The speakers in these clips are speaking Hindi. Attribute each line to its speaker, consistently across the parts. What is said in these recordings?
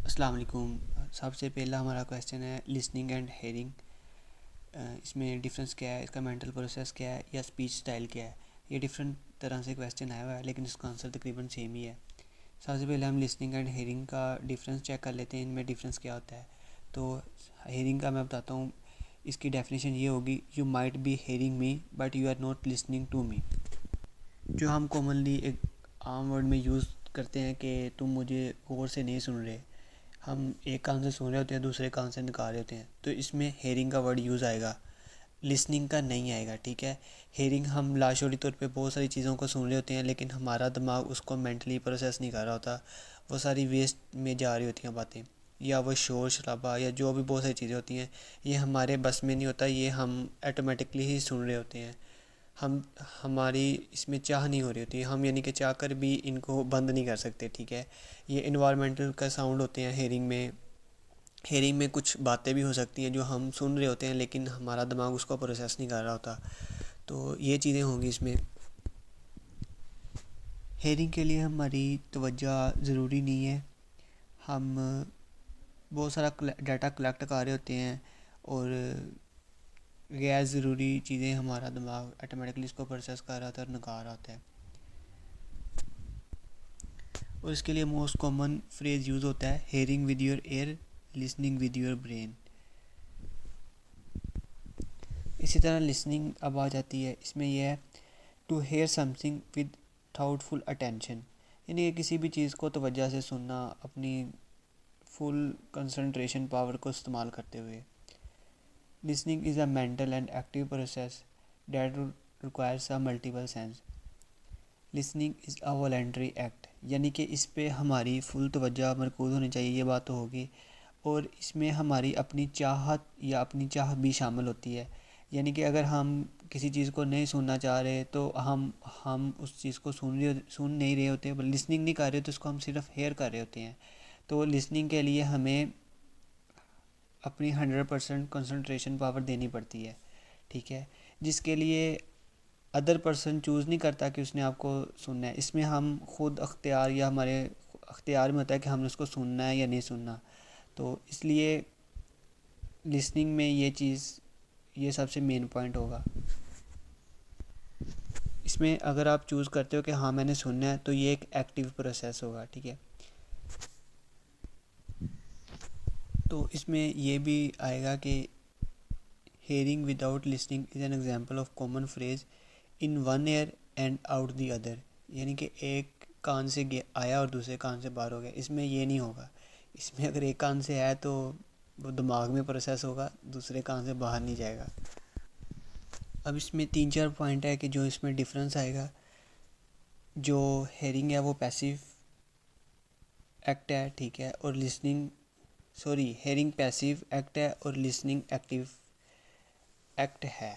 Speaker 1: अस्सलाम वालेकुम। सबसे पहला हमारा क्वेश्चन है लिसनिंग एंड हेयरिंग। इसमें डिफरेंस क्या है, इसका मेंटल प्रोसेस क्या है या स्पीच स्टाइल क्या है। ये डिफरेंट तरह से क्वेश्चन आया हुआ है लेकिन इसका आंसर तकरीबन सेम ही है। सबसे पहले हम लिसनिंग एंड हेयरिंग का डिफरेंस चेक कर लेते हैं, इनमें डिफरेंस क्या होता है। तो हेयरिंग का मैं बताता हूँ। इसकी डेफिनेशन ये होगी, you might be hearing me but you are not listening to me. जो हम कॉमनली एक आम वर्ड में यूज़ करते हैं कि तुम मुझे गौर से नहीं सुन रहे। हम एक कान से सुन रहे होते हैं, दूसरे कान से निकाल रहे होते हैं, तो इसमें हेयरिंग का वर्ड यूज़ आएगा, लिसनिंग का नहीं आएगा। ठीक है। हेयरिंग हम लाशोरी तौर पे बहुत सारी चीज़ों को सुन रहे होते हैं लेकिन हमारा दिमाग उसको मेंटली प्रोसेस नहीं कर रहा होता। वो सारी वेस्ट में जा रही होती हैं बातें, या वो शोर शराबा या जो भी बहुत सारी चीज़ें होती हैं, ये हमारे बस में नहीं होता। ये हम ऑटोमेटिकली ही सुन रहे होते हैं। हम हमारी इसमें चाह नहीं हो रही होती, हम यानी कि चाह कर भी इनको बंद नहीं कर सकते। ठीक है। ये इन्वायरमेंटल का साउंड होते हैं हेयरिंग में। हेयरिंग में कुछ बातें भी हो सकती हैं जो हम सुन रहे होते हैं लेकिन हमारा दिमाग उसको प्रोसेस नहीं कर रहा होता। तो ये चीज़ें होंगी इसमें। हेयरिंग के लिए हमारी तवज्जो ज़रूरी नहीं है। हम बहुत सारा डाटा कलेक्ट कर रहे होते हैं और गैर ज़रूरी चीज़ें हमारा दिमाग ऑटोमेटिकली इसको प्रोसेस कर रहा होता है और निकाल रहा होता है। और इसके लिए मोस्ट कॉमन फ्रेज़ यूज़ होता है hearing with your air, listening with your brain. इसी तरह लिसनिंग अब आ जाती है, इसमें यह है to hear something with thoughtful attention, यानी कि किसी भी चीज़ को तवज्जो से सुनना अपनी फुल कंसंट्रेशन पावर को इस्तेमाल करते हुए। Listening is a mental and active process that requires a multiple sense. Listening is a voluntary act, यानी कि इस पे हमारी फुल तवज्जो मरकूज़ होनी चाहिए, ये बात तो होगी। और इसमें हमारी अपनी चाहत या अपनी चाह भी शामिल होती है। यानी कि अगर हम किसी चीज़ को नहीं सुनना चाह रहे तो हम उस चीज़ को सुन नहीं रहे होते, लिसनिंग नहीं कर रहे, तो उसको हम सिर्फ हेयर कर रहे होते हैं। तो लिसनिंग के लिए हमें अपनी 100% कंसंट्रेशन पावर देनी पड़ती है। ठीक है। जिसके लिए अदर पर्सन चूज़ नहीं करता कि उसने आपको सुनना है। इसमें हम खुद अख्तियार या हमारे अख्तियार में होता है कि हमने उसको सुनना है या नहीं सुनना। तो इसलिए लिसनिंग में ये चीज़, ये सबसे मेन पॉइंट होगा। इसमें अगर आप चूज़ करते हो कि हाँ मैंने सुनना है, तो ये एक एक्टिव प्रोसेस होगा। ठीक है। तो इसमें ये भी आएगा कि hearing without listening is an example of common phrase in one year and out the other, यानी कि एक कान से आया और दूसरे कान से बाहर हो गया। इसमें ये नहीं होगा। इसमें अगर एक कान से आया तो वो दिमाग में प्रोसेस होगा, दूसरे कान से बाहर नहीं जाएगा। अब इसमें 3-4 पॉइंट है कि जो इसमें डिफरेंस आएगा। जो हेयरिंग है वो पैसिव एक्ट है। ठीक है। और हेयरिंग पैसिव एक्ट है और लिसनिंग एक्टिव एक्ट है।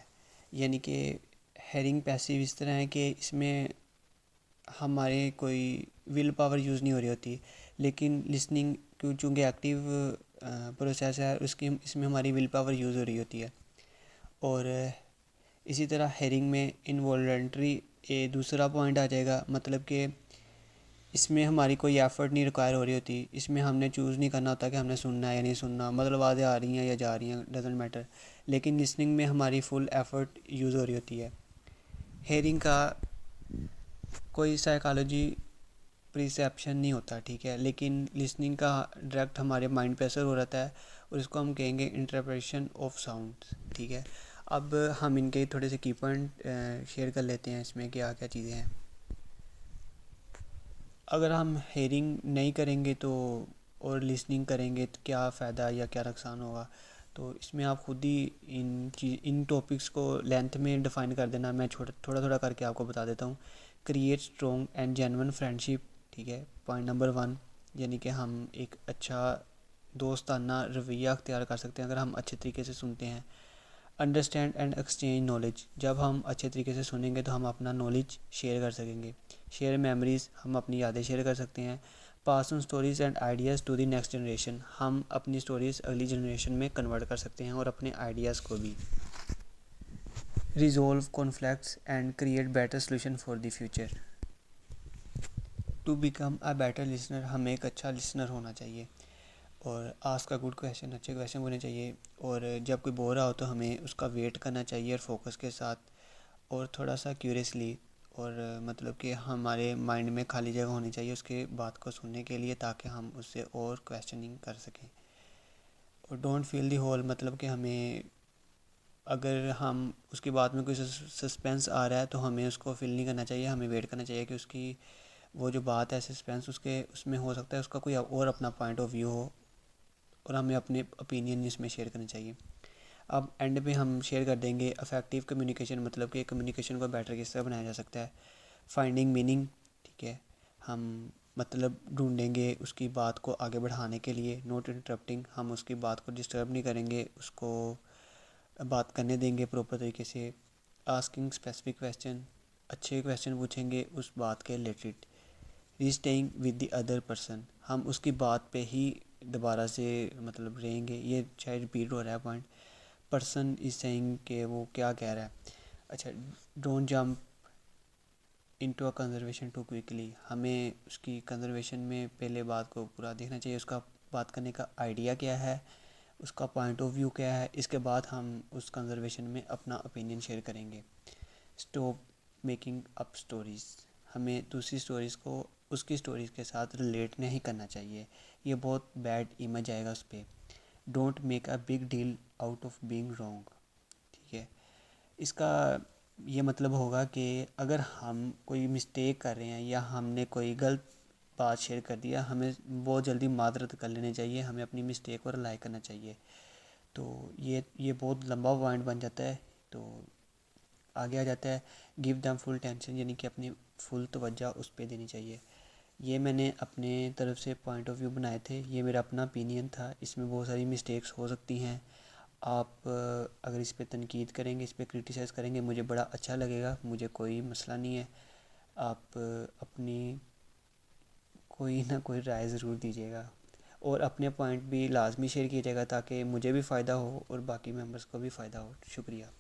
Speaker 1: यानी कि हेयरिंग पैसिव इस तरह है कि इसमें हमारे कोई विल पावर यूज़ नहीं हो रही होती, लेकिन लिसनिंग चूँकि एक्टिव प्रोसेस है, उसकी इसमें हमारी विल पावर यूज़ हो रही होती है। और इसी तरह हेयरिंग में इनवॉलंटरी ये दूसरा पॉइंट आ जाएगा, मतलब कि इसमें हमारी कोई एफ़र्ट नहीं रिक्वायर हो रही होती। इसमें हमने चूज़ नहीं करना होता कि हमने सुनना है या नहीं सुनना, मतलब आवाज़ें आ रही हैं या जा रही हैं, डजेंट मैटर। लेकिन लिसनिंग में हमारी फुल एफ़र्ट यूज़ हो रही होती है। हेयरिंग का कोई साइकोलॉजी प्रिसेप्शन नहीं होता। ठीक है। लेकिन लिसनिंग का डायरेक्ट हमारे माइंड पे असर हो रहता है और इसको हम कहेंगे इंटरप्रेशन ऑफ साउंड। ठीक है। अब हम इनके थोड़े से की पॉइंट शेयर कर लेते हैं, इसमें क्या क्या चीज़ें हैं। अगर हम हेयरिंग नहीं करेंगे तो और लिसनिंग करेंगे तो क्या फ़ायदा या क्या नुकसान होगा। तो इसमें आप खुद ही इन टॉपिक्स को लेंथ में डिफ़ाइन कर देना। मैं थोड़ा थोड़ा करके आपको बता देता हूँ। Create strong and genuine friendship. ठीक है। पॉइंट नंबर 1, यानी कि हम एक अच्छा दोस्ताना रवैया अख्तियार कर सकते हैं अगर हम अच्छे तरीके से सुनते हैं। अंडरस्टैंड एंड एक्सचेंज नॉलेज, जब हम अच्छे तरीके से सुनेंगे तो हम अपना नॉलेज शेयर कर सकेंगे। शेयर मेमोरीज़, हम अपनी यादें शेयर कर सकते हैं। Pass on stories and ideas to the next generation, हम अपनी स्टोरीज़ अगली जनरेशन में कन्वर्ट कर सकते हैं और अपने आइडियाज़ को भी। Resolve conflicts and create better solution for the future. To become a better listener, हमें एक अच्छा लिसनर होना चाहिए। और आस्क का गुड क्वेश्चन, अच्छे क्वेश्चन होने चाहिए। और जब कोई बोल रहा हो तो हमें उसका वेट करना चाहिए और फोकस के साथ, और थोड़ा सा क्यूरियसली, और मतलब कि हमारे माइंड में खाली जगह होनी चाहिए उसके बात को सुनने के लिए, ताकि हम उससे और क्वेश्चनिंग कर सकें। और डोंट फील दी होल, मतलब कि हमें अगर हम उसकी बात में कोई सस्पेंस आ रहा है तो हमें उसको फील नहीं करना चाहिए, हमें वेट करना चाहिए कि उसकी वो जो बात है सस्पेंस उसके उसमें हो सकता है उसका कोई और अपना पॉइंट ऑफ व्यू हो, और हमें अपने ओपिनियन इसमें शेयर करने चाहिए। अब एंड पे हम शेयर कर देंगे अफेक्टिव कम्युनिकेशन, मतलब कि कम्युनिकेशन को बेटर किस तरह बनाया जा सकता है। फाइंडिंग मीनिंग, ठीक है, हम मतलब ढूंढेंगे उसकी बात को आगे बढ़ाने के लिए। नोट इंटरप्टिंग, हम उसकी बात को डिस्टर्ब नहीं करेंगे, उसको बात करने देंगे प्रॉपर तरीके से। आस्किंग स्पेसिफिक क्वेश्चन, अच्छे क्वेश्चन पूछेंगे उस बात के related. Restating with the other person, हम उसकी बात पे ही दोबारा से मतलब रहेंगे, ये शायद रिपीट हो रहा है पॉइंट। पर्सन इज सेइंग कि वो क्या कह रहा है। अच्छा, don't jump into a conservation too quickly, हमें उसकी कंजर्वेशन में पहले बात को पूरा देखना चाहिए, उसका बात करने का आइडिया क्या है, उसका पॉइंट ऑफ व्यू क्या है, इसके बाद हम उस कंजर्वेशन में अपना ओपिनियन शेयर करेंगे। स्टॉप मेकिंग अप स्टोरीज़, हमें दूसरी स्टोरीज़ को उसकी स्टोरीज़ के साथ रिलेट नहीं करना चाहिए, ये बहुत बैड इमेज आएगा उस पर। Don't make a big deal out of being wrong, ठीक है। इसका ये मतलब होगा कि अगर हम कोई मिस्टेक कर रहे हैं या हमने कोई गलत बात शेयर कर दिया, हमें बहुत जल्दी माजरत कर लेनी चाहिए, हमें अपनी मिस्टेक को रियलाइज करना चाहिए। तो ये बहुत लंबा पॉइंट बन जाता है। तो आगे आ जाता है गिव दैम फुल टेंशन, यानी कि अपनी फुल तवज्जो उस पर देनी चाहिए। ये मैंने अपने तरफ से पॉइंट ऑफ व्यू बनाए थे, ये मेरा अपना ओपिनियन था, इसमें बहुत सारी मिस्टेक्स हो सकती हैं। आप अगर इस पे तनकीद करेंगे, इस पे क्रिटिसाइज़ करेंगे, मुझे बड़ा अच्छा लगेगा, मुझे कोई मसला नहीं है। आप अपनी कोई ना कोई राय ज़रूर दीजिएगा, और अपने पॉइंट भी लाजमी शेयर कीजिएगा, ताकि मुझे भी फ़ायदा हो और बाकी मेंबर्स को भी फ़ायदा हो। शुक्रिया।